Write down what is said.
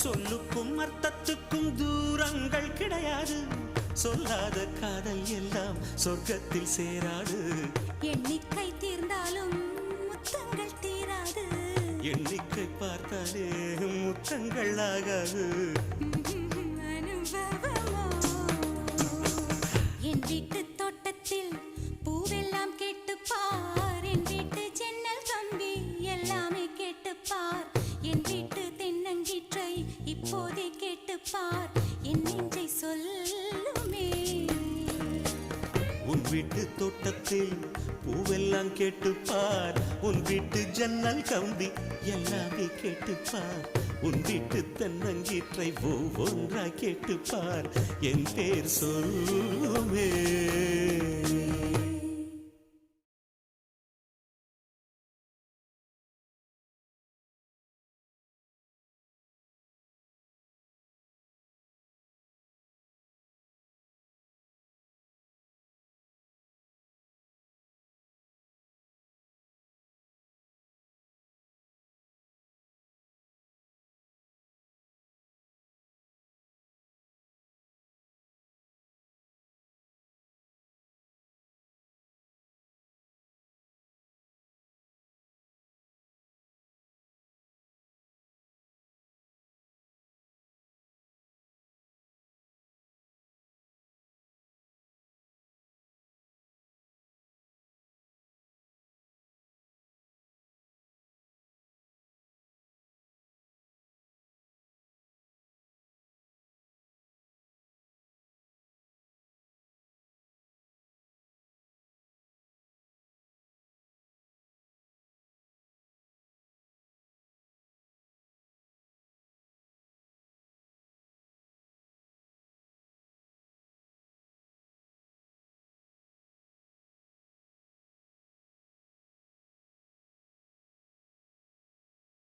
சொல்லுக்கும் அர்த்தத்துக்கும் தூரங்கள் கிடையாது. சொல்லாத காதல் எல்லாம் சொர்க்கத்தில் சேராது. எண்ணிக்கை தீர்ந்தாலும் முத்தங்கள் தீராது. எண்ணிக்கை பார்த்தாலே முத்தங்கள் ஆகாது. என் வீட்டு தோட்டத்தில் பூவெல்லாம் கேட்டுப்பார். என் வீட்டு ஜன்னல் கம்பி எல்லாமே கேட்டுப்பார். என் வீட்டு தென்னங்கீற்றை இப்போதே கேட்டுப்பார். என் நெஞ்சை சொல்லுமே. உன் வீட்டு தோட்டத்தில் பூவெல்லாம் கேட்டுப்பார். உன் வீட்டு ஜன்னல் கம்பி எல்லாமே கேட்டுப்பார். உன் வீட்டு தென்னங்கீற்றை ஒவ்வொன்றா கேட்டுப்பார். என் பேர் சொல்லுமே.